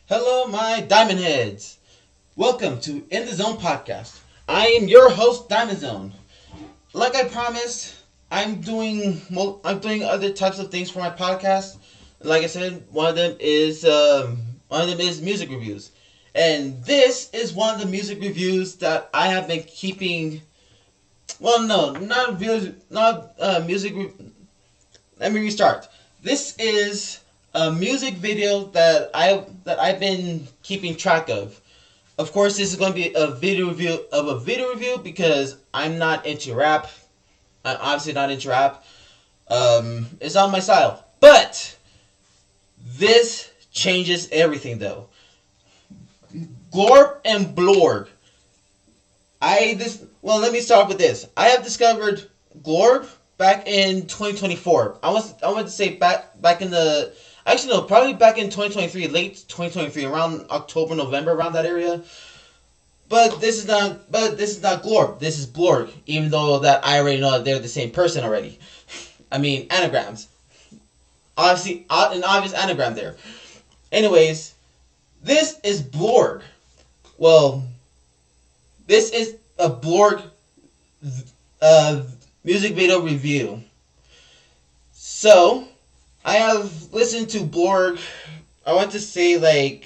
Hello, my Diamond Heads. Welcome to In the Zone podcast. I am your host, Diamond Zone. Like I promised, I'm doing other types of things for my podcast. Like I said, one of them is music reviews, and this is one of the music reviews that I have been keeping. Well, no, not really, not music. Let me restart. This is a music video that I've been keeping track of. Of course, this is going to be a video review because I'm not into rap. I'm obviously not into rap. It's not my style. But this changes everything, though. Glorp and Blorg. Let me start with this. I have discovered Glorp back in 2024. I want to say back in the actually no, probably back in 2023, late 2023, around October, November, around that area. But this is not Glorp. This is Blorg. Even though that I already know that they're the same person already. I mean anagrams. Obviously, an obvious anagram there. Anyways, this is Blorg. Well, this is a Blorg uh, music video review. So, I have listened to Blorg, I want to say I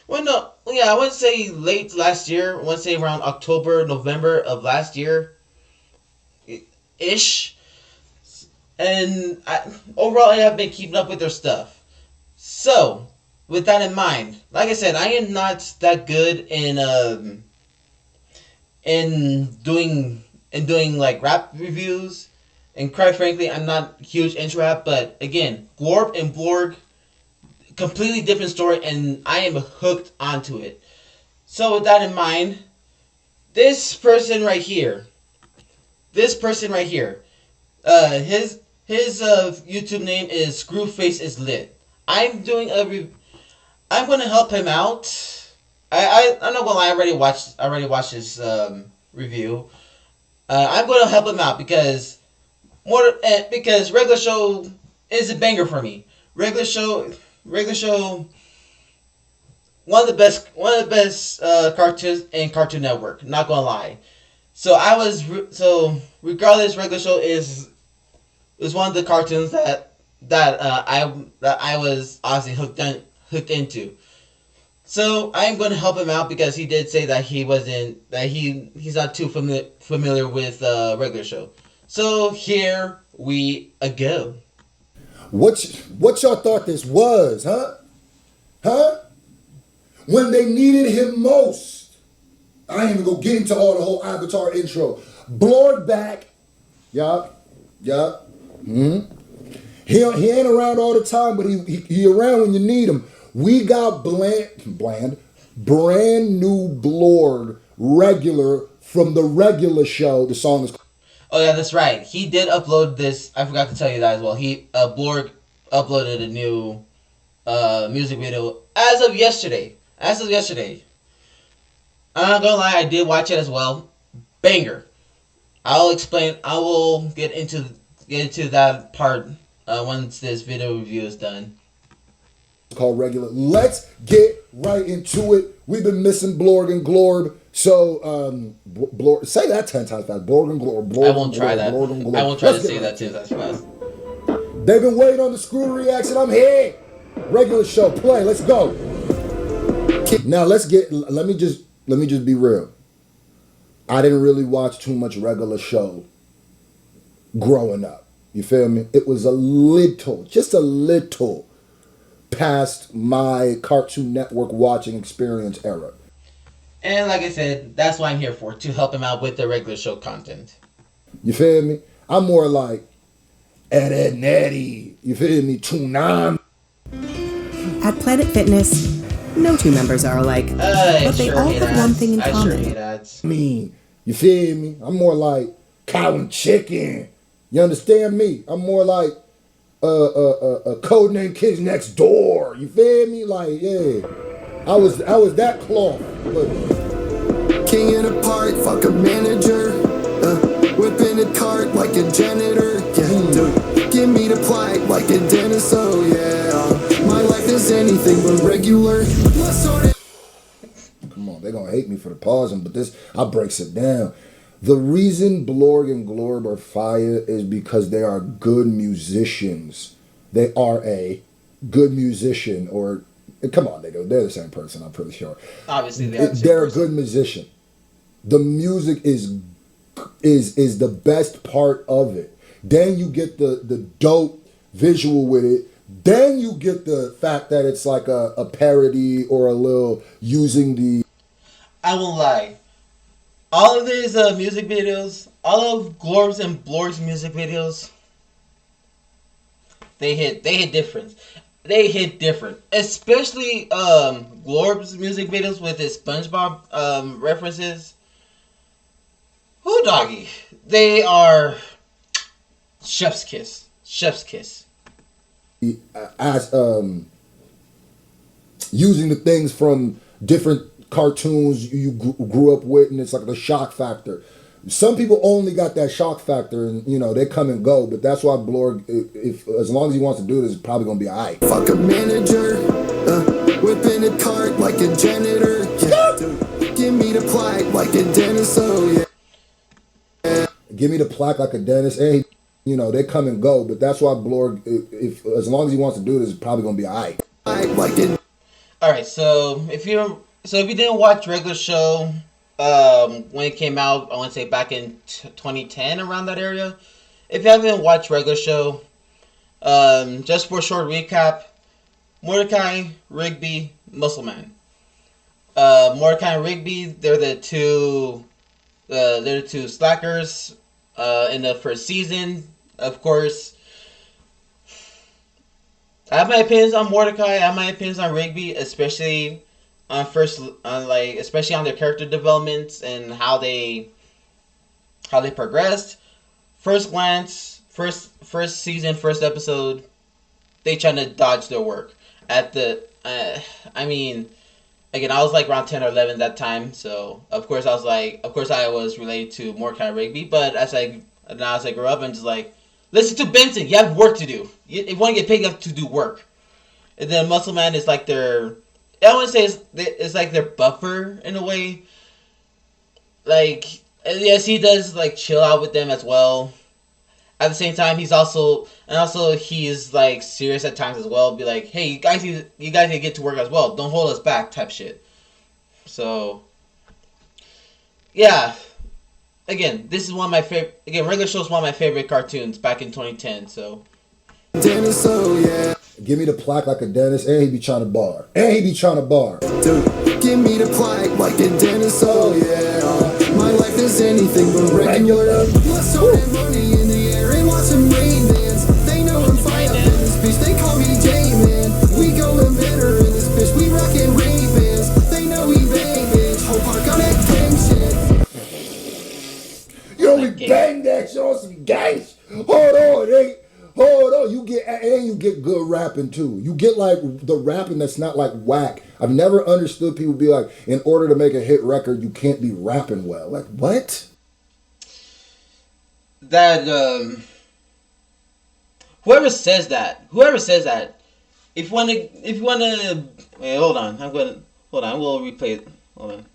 want to say late last year. I want to say around October, November of last year ish. And overall, I have been keeping up with their stuff. So, with that in mind, like I said, I am not that good in doing like rap reviews, and quite frankly, I'm not huge into rap. But again, Glorp and Blorg, completely different story, and I am hooked onto it. So with that in mind, this person right here, his YouTube name is Screwface is Lit. I'm gonna help him out. I'm not gonna lie. I already watched this review. I'm gonna help him out because regular show is a banger for me. Regular show, one of the best cartoons in Cartoon Network. Not gonna lie. So regardless, regular show is one of the cartoons that I was honestly hooked into. So I'm going to help him out because he did say that he's not too familiar with regular show. So here we go. What y'all thought this was, huh? Huh? When they needed him most. I ain't even gonna get into all the whole Avatar intro. Blorg back. Yup. He ain't around all the time, but he around when you need him. We got brand new Blorg regular from the regular show. The song is. Oh yeah, that's right. He did upload this. I forgot to tell you that as well. Blorg uploaded a new music video as of yesterday. I'm not gonna lie, I did watch it as well. Banger. I'll explain. I will get into that part once this video review is done. Called regular. Let's get right into it. We've been missing Blorg and Glorb. So, Blorg, say that 10 times fast. Blorg and Glorb. I won't try that. I won't try to say that 10 times fast. They've been waiting on the screw reaction. I'm here. Regular show, play. Let's go. Now let me just be real. I didn't really watch too much regular show growing up. You feel me? It was just a little past my Cartoon Network watching experience era. And like I said, that's what I'm here for, to help him out with the regular show content. You feel me? I'm more like Ed Netty. You feel me? Toonami. At Planet Fitness, no two members are alike, but they all have one thing in common. You feel me? I'm more like cow and chicken. You understand me? I'm more like a codename Kids Next Door. You feel me? Like, yeah. I was that cloth. But king in a part, fuck a manager. Whipping a cart like a janitor. Yeah, dude, give me the plaque like a dentist. Oh yeah, my life is anything but regular. for the pausing, but this, I breaks it down. The reason Blorg and Glorb are fire is because they are good musicians. They are a good musician, or come on, they're the same person. I'm pretty sure. Obviously, they're a good musician. The music is the best part of it. Then you get the dope visual with it. Then you get the fact that it's like a parody or a little using the. I won't lie. All of these music videos, all of Glorb's and Blorg's music videos, they hit different. They hit different. Especially Glorb's music videos with his SpongeBob references. Who doggy? They are chef's kiss. Chef's kiss. As using the things from different cartoons you grew up with, and it's like the shock factor. Some people only got that shock factor, and they come and go. But that's why Blorg, if as long as he wants to do this, is probably gonna be alright. Fuck a manager, whipping a cart like a janitor. Yeah, dude, give me the plaque like a dentist. Oh yeah. Give me the plaque like a dentist, and they come and go. But that's why Blorg, if as long as he wants to do this, is probably gonna be alright. All right, so if you didn't watch regular show when it came out, I want to say back in 2010, around that area. If you haven't watched regular show, just for a short recap, Mordecai, Rigby, Muscleman. Mordecai and Rigby, they're the two slackers in the first season. Of course, I have my opinions on Mordecai. I have my opinions on Rigby, especially especially on their character developments and how they progressed. First glance, first season, first episode, they trying to dodge their work. Again, I was like around 10 or 11 that time, so of course I was related to Mordecai and Rigby. But as I grew up, I'm just like, listen to Benson. You have work to do. If you want to get paid, you have to do work. And then Muscle Man is like their, I want to say it's like their buffer in a way. Like, yes, he does like chill out with them as well. At the same time, he's like serious at times as well. Be like, hey, you guys need to get to work as well. Don't hold us back, type shit. So, yeah. Again, this is one of my favorite. Again, regular show is one of my favorite cartoons back in 2010. So. Dennis, oh yeah. Give me the plaque like a dentist, and he be trying to bar. Dude, give me the plaque like a dentist, oh yeah. My life is anything but regular. Let's throw that money in the air and watch some rain dance. They know I'm fine up in this bitch, they call me J-Man. We going better in this bitch, we rockin' Ray-Bans. They know we bang, bitch, whole park on that gang shit. We bang that shit on some gangs. Hold on, you get good rapping too. You get like the rapping that's not like whack. I've never understood people be like, in order to make a hit record, you can't be rapping well. Like what? That whoever says that, if you wanna, wait, hold on, we'll replay it. Hold on.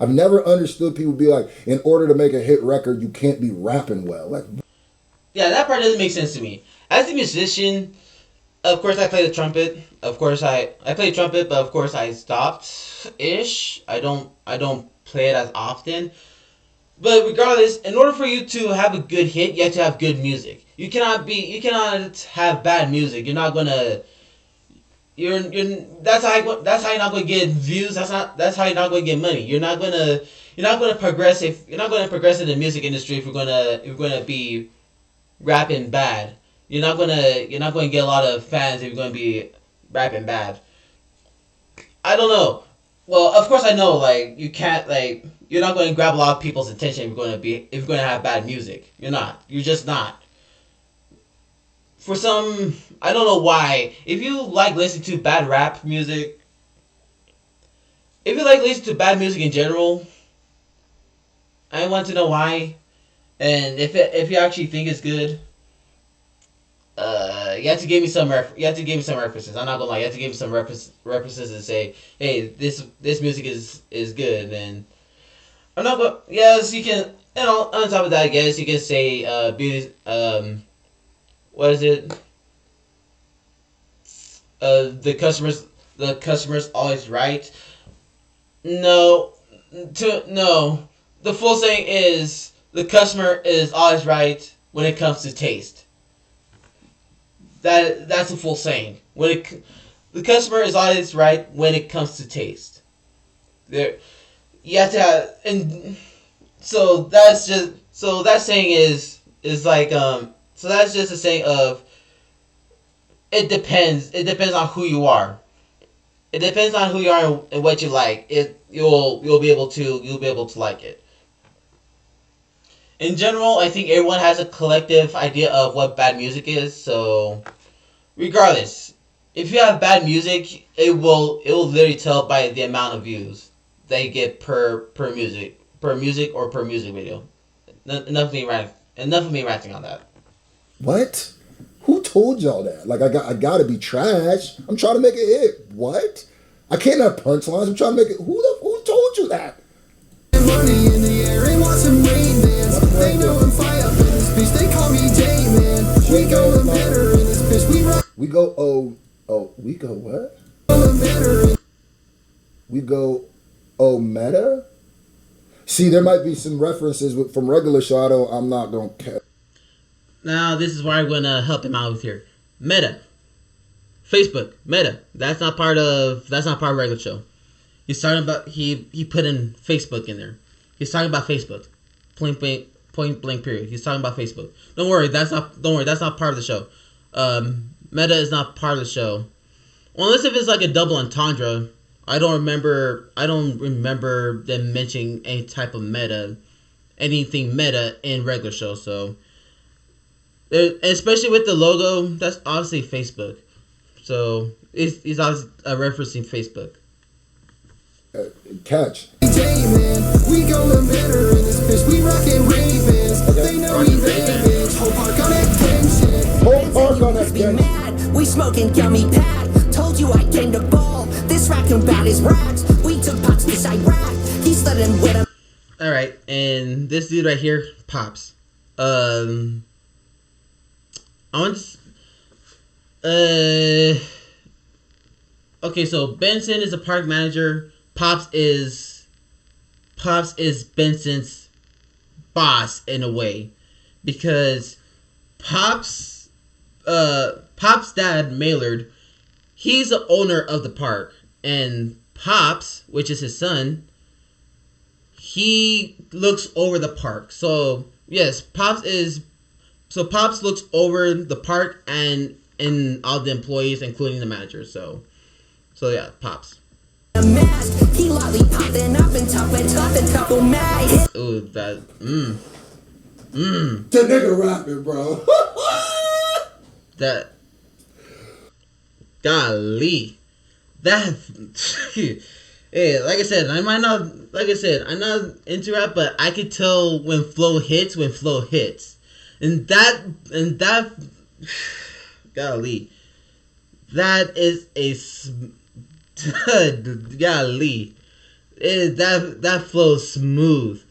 I've never understood people be like, in order to make a hit record, you can't be rapping well. Like, yeah, that part doesn't make sense to me. As a musician, of course I play the trumpet. Of course I play trumpet, but of course I stopped-ish. I don't play it as often. But regardless, in order for you to have a good hit, you have to have good music. You cannot have bad music. You're not gonna. That's how you're not gonna get views. That's how you're not gonna get money. You're not gonna progress in the music industry if you're gonna be rapping bad. You're not gonna get a lot of fans if you're gonna be rapping bad. I don't know. Well, of course I know. Like, you can't, like, you're not going to grab a lot of people's attention if you're going to have bad music. You're not. You're just not. For some, I don't know why. If you like listening to bad rap music, if you like listening to bad music in general, I want to know why. And if you actually think it's good, you have to give me some references. I'm not gonna lie. You have to give me some references and say, hey, this music is good. And I'm not go- Yes, you can. And on top of that, I guess you can say beauty. What is it? The customer's always right. No, no. The full saying is the customer is always right when it comes to taste. That's a full saying. The customer is always right when it comes to taste. There, you have to have, and so that saying is like so that's just a saying of it depends. It depends on who you are. It depends on who you are and what you like. You'll be able to like it. In general, I think everyone has a collective idea of what bad music is. So, regardless, if you have bad music, it will literally tell by the amount of views that you get per music or per music video. Enough of me ranting on that. What? Who told y'all that? Like I gotta be trash. I'm trying to make a hit. What? I can't have punchlines. I'm trying to make it. Who told you that? Money in the air and watch some rain dance. They know I'm fire up in this bitch. They call me J-Man. We going better in this bitch. We rock. We go we go what? Better. We go meta? See, there might be some references from regular show. I'm not gonna care. Now this is where I'm gonna help him out with here. Meta, Facebook, Meta. That's not part of regular show. He's talking about he put in Facebook in there. He's talking about Facebook. Point blank period. He's talking about Facebook. Don't worry, that's not part of the show. Meta is not part of the show. Unless if it's like a double entendre. I don't remember them mentioning any type of anything meta in regular show. So, especially with the logo, that's obviously Facebook. So he's obviously referencing Facebook. Catch. J-Man, we going better in this bitch. We rockin' Ray-Bans. They know we Ray-Bans. Whole park on that gang shit. Whole park on that gang. Mad. We smoking gummy pad. Told you I came to ball. This raccoon about his racks. We took Pops to Iraq. He studying with him. Alright, and this dude right here, Pops. I want okay, so Benson is a park manager. Pops is Benson's boss in a way, because Pops dad Maylard, he's the owner of the park, and Pops, which is his son, he looks over the park. So yes, Pops looks over the park and all the employees, including the manager. So yeah, Pops. A mask. He lollipopping up and tough and mad. Ooh, that The nigga rapping, bro. that golly, that hey, like I said, I'm not into rap, but I could tell when flow hits, and that golly, that is golly, that flows smooth.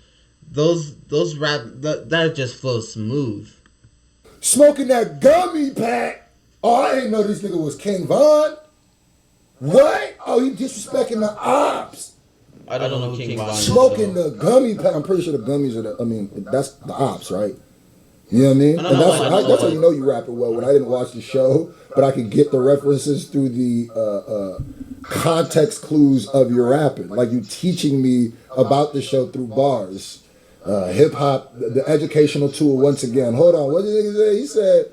Those rap that just flows smooth. Smoking that gummy pack. Oh, I didn't know this nigga was King Von. What? Oh, he disrespecting the ops. I don't know who King Von is. Smoking the gummy pack. I'm pretty sure the gummies are that's the ops, right? You know what I mean? And that's how you know you rapping well. When I didn't watch the show, but I could get the references through the context clues of your rapping. Like you teaching me about the show through bars. Hip hop, the educational tool once again. Hold on, what did he say? He said,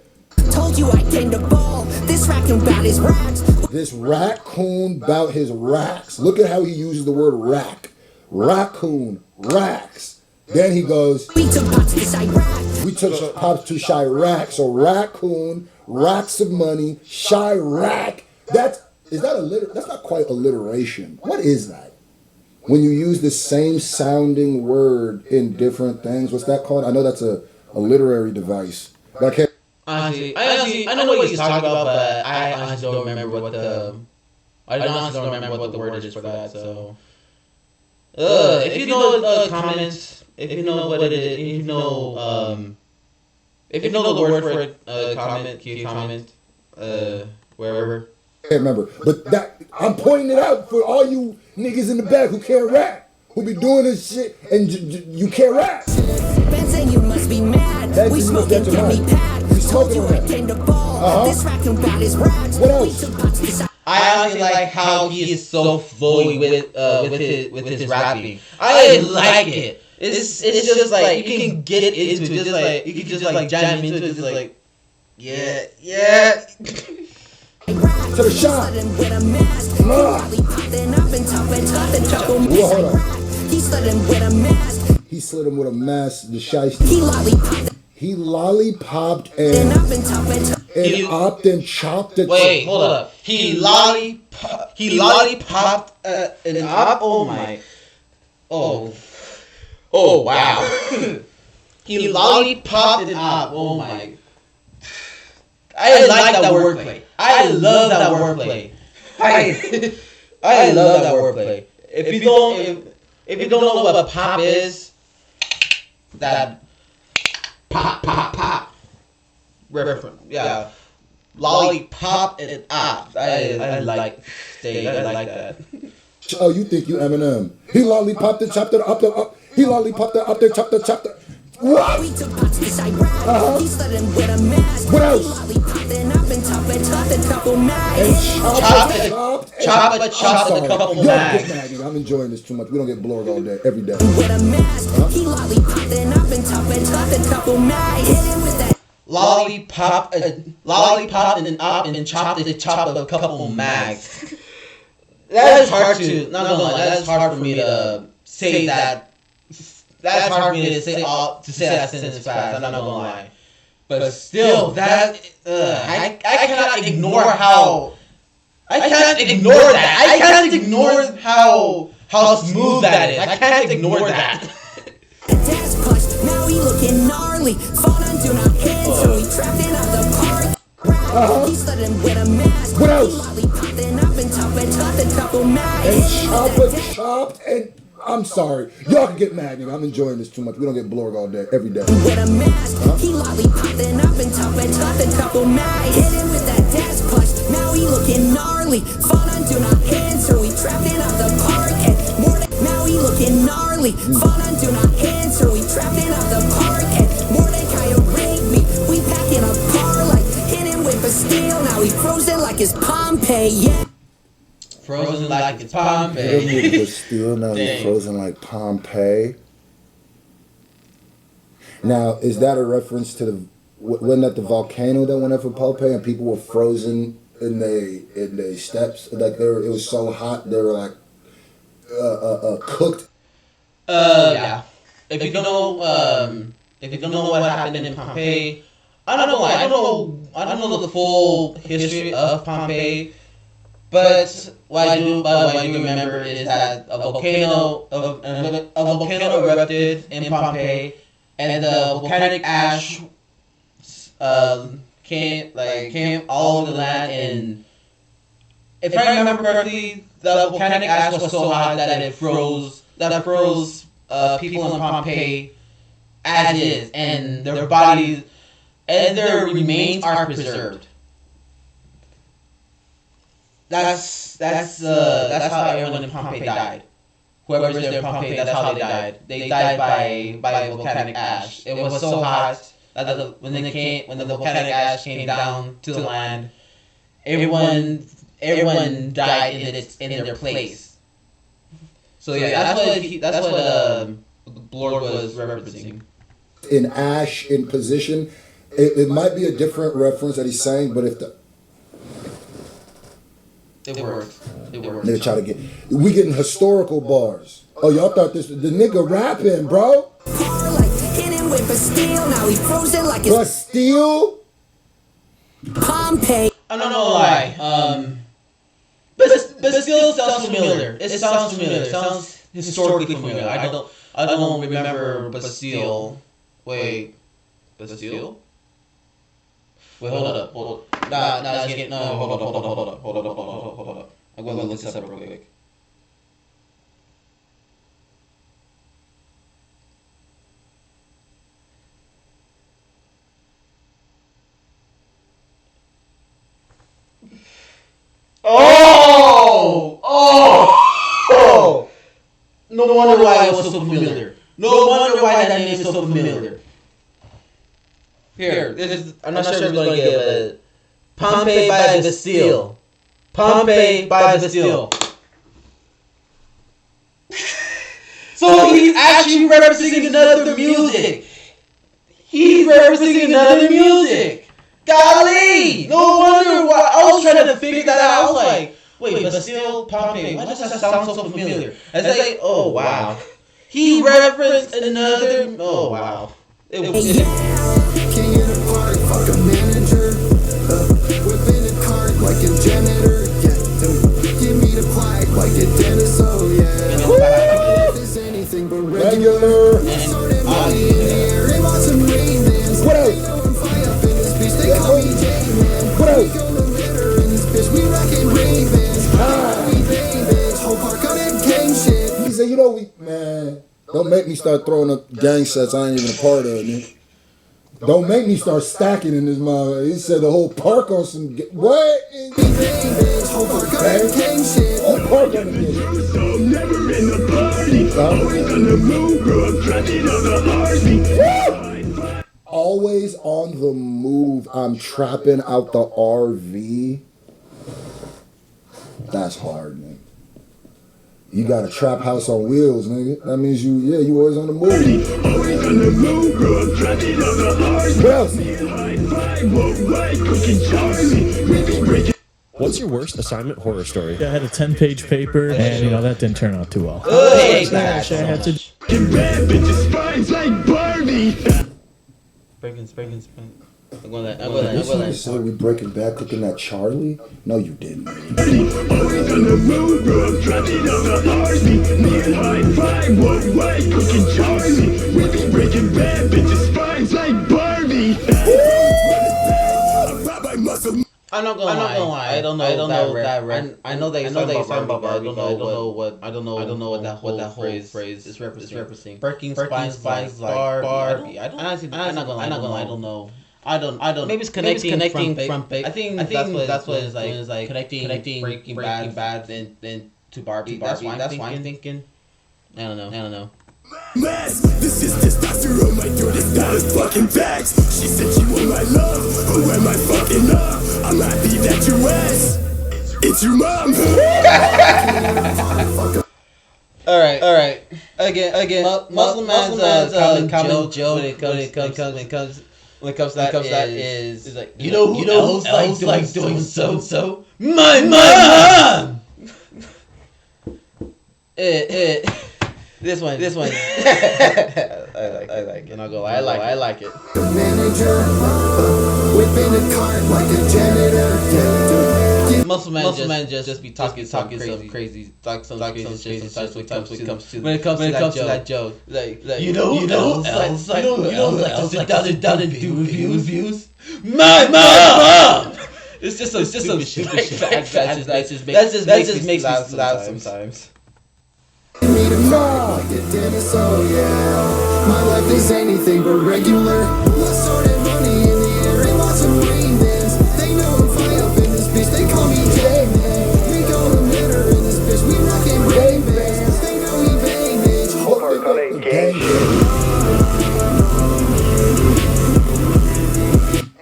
told you I came to ball. This raccoon bout his racks. This raccoon bout his racks. Look at how he uses the word rack. Raccoon, racks. Then he goes, We took Pops to Iraq. We took Pops to Chirac. So raccoon, racks of money, Chirac. That's not quite alliteration. What is that? When you use the same sounding word in different things, what's that called? I know that's a literary device. But I can't. Honestly, I know what he's talking about, but I honestly don't remember what the word is for that. So If you know comments, if you know what it is, if you know the word for it, comment, can you comment, wherever. I can't remember, but that I'm pointing it out for all you niggas in the back who can't rap, who be doing this shit, and you can't rap. Ben saying you must be mad. Ben We saying you must smoking get get your me mind. pad. We Told you smoking I that. came to ball. This racking about his rags. What else? We took pots to side. I honestly like how he is so flowy with his rapping. I like it. It's just like you can get into it, just like you can just like jam into it, just like yeah. To the shot. With a mask. Then up and top and top and trouble. Hold on. He slid him with a mask. He slid him with a mask, the shiesty. He lollipopped. He lollipopped Then and up and top and top. opped and chopped it. Wait, hold up. He lollipopped an op. Oh my. Oh wow. He lollipopped an op. Oh my. I like that wordplay. I love that wordplay. I love that wordplay. If you don't know what pop is, that pop reference, yeah, lollipop and op. I like that. Oh, you think you Eminem? He lollipopped and chopped it up. He lollipopped it up there, chopped it. What? We took pots to side rap. He slid him with a mask. What else? Lollipop, then up and top and top and couple And mags. Chop a couple mags. I'm enjoying this too much. We don't get Blorg all day, every day. With a mask. He lollipop, then up and top and couple mags. Hit him with that. Lollipop and up and chop a couple mags. That is hard to. Not gonna lie, that is hard for me to say that. That's hard for me to say that sentence fast. I'm not gonna lie, but still, that I cannot ignore how. I can't ignore that. I can't ignore how smooth that is. I can't ignore that. Dash punched. Now he looking gnarly. Phone on do not answer. He trapped in out the park. He slid him with a mask. What else? Lollipop, then up and top and couple mags. Chopped and I'm sorry. Y'all can get mad, nigga. I'm enjoying this too much. We don't get Blorg all day, every day. With a mask. He lollipop, then up and top and couple mags. Hit him with that dash punch. Now he looking gnarly. Phone on do not answer. We trapped in out the park. And more than now he looking gnarly. Phone on do not answer. We trapped in out the park. And Mordecai rigged me. We packing a parlay. Hit him with a steel. Now he frozen like his Pompeii. Yeah. Frozen like it's Pompeii. It was still now he's frozen like Pompeii. Now, is that a reference to the wasn't that the volcano that went up for Pompeii and people were frozen in the steps? Like it was so hot they were like cooked. Yeah. If you don't know what happened in Pompeii, I don't know the full history of Pompeii. But what I do remember is that a volcano erupted in Pompeii, and the volcanic ash came all over the land. And if I remember correctly, the volcanic ash was so hot that it froze people in Pompeii as is, and their bodies and their remains are preserved. That's how everyone in Pompeii died. Whoever's there in Pompeii, that's how they died. They died by volcanic ash. It was so hot that when the volcanic ash came down to the land, everyone died in their place. So yeah, that's what Blorg was referencing. In ash, in position, it might be a different reference that he's saying, but if It works. Nigga try to we getting historical bars. Oh, y'all thought the nigga rapping, bro? Hit him with a steel. Now he frozen like his Bastille? Pompeii. I'm not gonna lie. But still sounds familiar. It sounds familiar. It sounds historically familiar. I don't remember Bastille. Wait, Bastille? Wait, hold up. Hold up. Hold up. I'm going to look this up real quick. wonder why it was so familiar. No wonder why that name is so familiar. Here, I'm not sure if it's going to get it. Pompeii by the Bastille. Pompeii by the Bastille. So he's actually referencing another music. He's referencing another music. Golly! No wonder why. I was trying to figure that out. I was like, wait, Bastille, Pompeii. Why does that sound so familiar? I was like, oh wow. He referenced another. Oh wow. It was. King in the park, fuck a manager. Whipping a cart like a janitor. Yeah, give me the plaque like a dentist. Oh yeah. Is anything but regular. Sorted money in the air and lots of rain dance. What else? They know I'm fly up in this bitch. They call me J-Man. What else? We go to litter in this bitch. We rockin' Ravens. We Ravens. Whole park on that gang shit. He said, you know, man, don't make me start throwing up gang sets I ain't even a part of, man. Don't make me start stacking in this mother. He said the whole park on some what? Whole park on that gang shit. Whole park on the So never in the party, always on the move, grew up trapping on the RV. Always on the move. I'm trapping out the RV. That's hard, man. You got a trap house on wheels, nigga. That means you always on the move. Always on the move, grew up trapping on the RV. What else? High five, whoa, right, cooking Charlie. We be breaking. What's your worst assignment horror story? I had a 10-page paper, and that didn't turn out too well. I I had to. Bad bitches spines like Barbie. Breaking. I'm going You said we Breaking Bad cooking that Charlie? No, you didn't. Always on the move, grew up trapping on the RV. Me and high five, whoa, right, cooking Charlie. We be breaking bad bitches spines like Barbie. I'm not gonna lie. I don't know that rap. I know that you're talking about Barbie, but I don't know what that whole phrase is representing. Breaking spines like Barbie. I'm not gonna lie. I don't know. I don't. Maybe it's connecting from. I think that's what it's like connecting Breaking Bad then to Barbie. That's why I'm thinking. I don't know. Mess. This is testosterone, my girl, it's not as fucking facts. She said she want my love, who am I fucking up? I'm happy that you asked. It's your mom. Alright. Again. Muslim man's common joke when it comes to that is like you know who else like doing so? My mom. This one. I like it. And I'll go. I like it. Manager, whipping a cart like a janitor. Muscle man just be talking some crazy shit when it comes to that joke. Like you know who else like sit down and do reviews? My mom. It's just some stupid shit. That just makes me laugh sometimes. Me to call like a dentist, oh yeah. My life is anything but regular. Let's start at money in the air and lots of rain dance. They know I'm fly up in this bitch, they call me J-Man. We go to litter in this bitch, we rockin' rain bands. They know we bang, bitch. Whole park on a gang.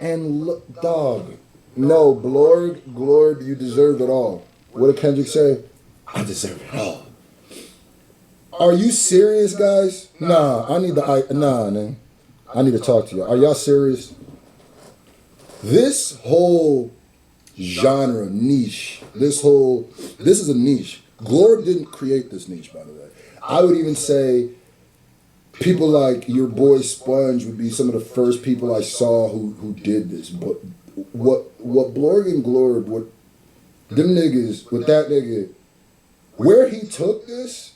And look, dog. No, Blorg, you deserved it all. What did Kendrick say? I deserve it all. Are you serious, guys? Nah, I need to talk to you. Are y'all serious? This whole genre niche, this is a niche. Blorg didn't create this niche, by the way. I would even say people like your boy Sponge would be some of the first people I saw who did this. But what Blorg and Glorb, what them niggas, with that nigga, where he took this,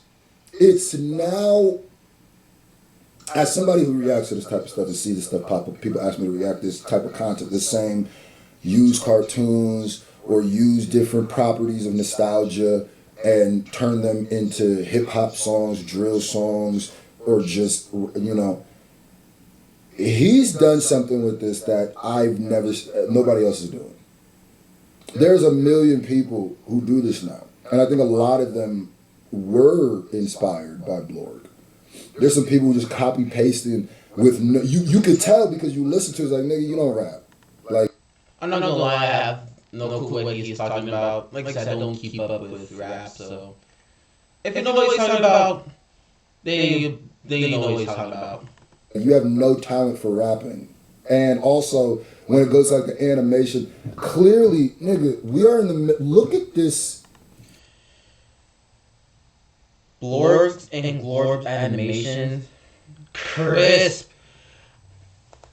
it's now, as somebody who reacts to this type of stuff and see this stuff pop up, people ask me to react to this type of content, the same use cartoons or use different properties of nostalgia and turn them into hip-hop songs, drill songs, or just, he's done something with this that nobody else is doing. There's a million people who do this now. And I think a lot of them were inspired by Blorg. There's some people who just copy pasting with no, you could tell because you listen to it, it's like, nigga, you don't rap. Like, I'm not gonna lie, I have no clue what he's talking about. Like I said, I don't keep up with rap, so if you know what he's talking about, then you know what he's talking about. You have no talent for rapping. And also, when it goes like the animation, clearly, nigga, we are in the, look at this. Blorg and Glorb animation, crisp.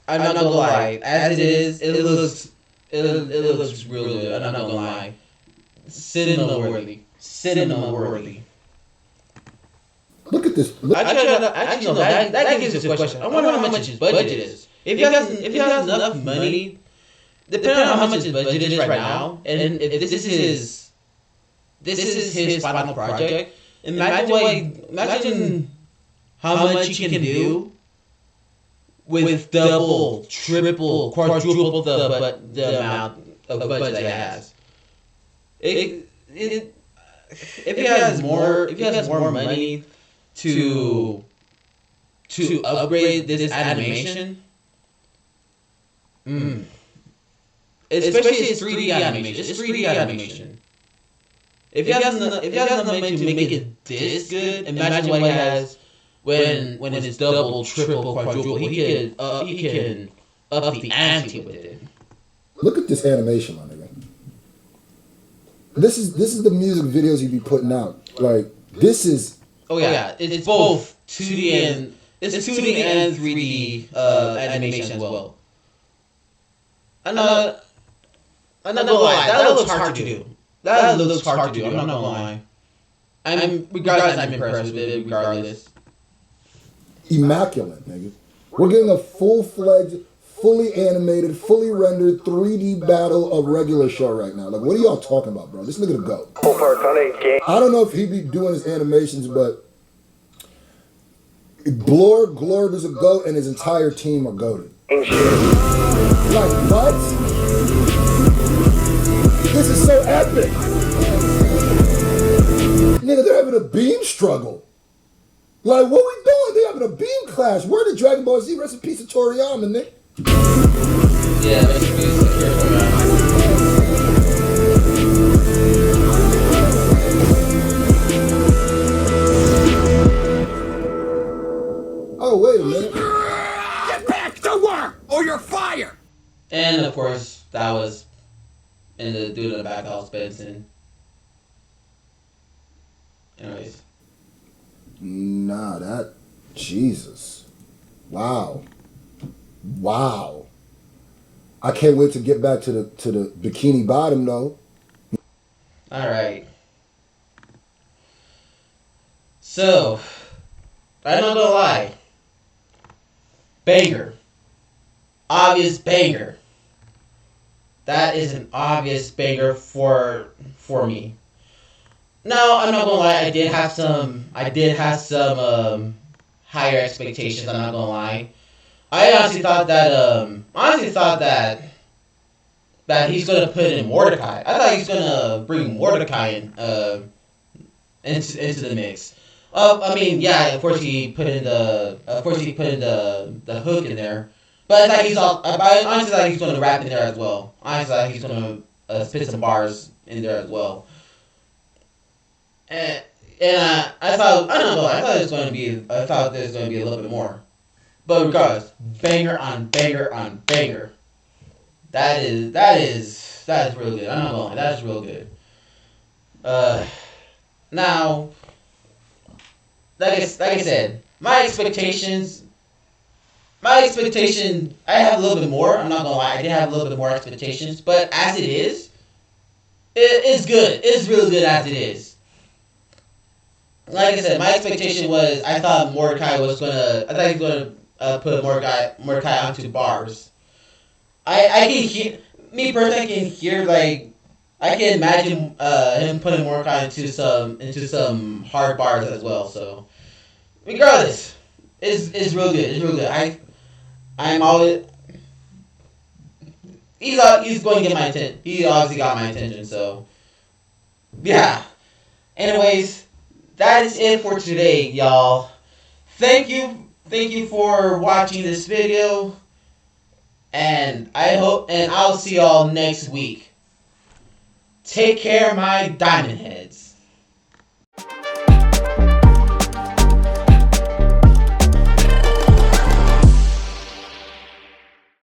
I'm not gonna lie, as it is, it looks real good. I'm not gonna lie, cinema worthy. Look at this. Look. Actually, no, that gives us a question. I wonder how much his budget is. If he has enough money, depending on how much his budget is right now, and if this is his final project, imagine how much he can do with double, triple, quadruple the amount of budget that he has. If he has more money to upgrade this animation, especially its 3D animation. If he has enough money to make it this good, imagine what he has when it's double, triple, quadruple. He can up the ante with it. Look at this animation, my nigga. This is the music videos you be putting out. Like, this is. Oh yeah, it's both 2D and 3D animation as well. I'm not gonna lie, that looks hard to do. That looks hard to do. I'm not gonna lie. I'm impressed with it. Regardless, immaculate, nigga. We're getting a full-fledged, fully animated, fully rendered 3D battle of regular show right now. Like, what are y'all talking about, bro? This nigga to go. I don't know if he be doing his animations, but Blorg is a GOAT and his entire team are GOATed. Like, what? This is so epic. Nigga, they're having a beam struggle. Like, what we doing? They having a beam clash. Where did Dragon Ball Z? Rest in peace of Toriyama, nigga. Yeah, rest in peace of Toriyama. Oh, wait a minute. Get back to work or you're fired! And of course, that was in the dude in the back house, Benson. Anyways. Nah, that. Jesus. Wow. I can't wait to get back to the Bikini Bottom, though. Alright. So, I'm not gonna lie. Banger. Obvious banger. That is an obvious banger for me. Now, I'm not gonna lie, I did have some higher expectations, I'm not gonna lie. I honestly thought that he's gonna put in Mordecai. I thought he's gonna bring Mordecai into the mix. I mean, yeah, of course he put in the hook in there, but I honestly thought he's gonna rap in there as well. I honestly thought he's gonna spit some bars in there as well. And I thought there's going to be a little bit more, but regardless, banger on banger on banger. That is real good. I'm not gonna lie, that is real good. Now, like I said, my expectation, I have a little bit more. I'm not gonna lie, I did have a little bit more expectations, but as it is, it's good. It's really good as it is. Like I said, my expectation was I thought Mordecai was gonna put Mordecai onto bars. I can hear, me personally, I can hear, like, I can imagine him putting Mordecai into some hard bars as well. So regardless, it's real good. It's real good. I'm always, he's going to get my attention. He obviously got my attention. So yeah. Anyways, that is it for today, y'all. Thank you for watching this video, and I'll see y'all next week. Take care, my diamond heads.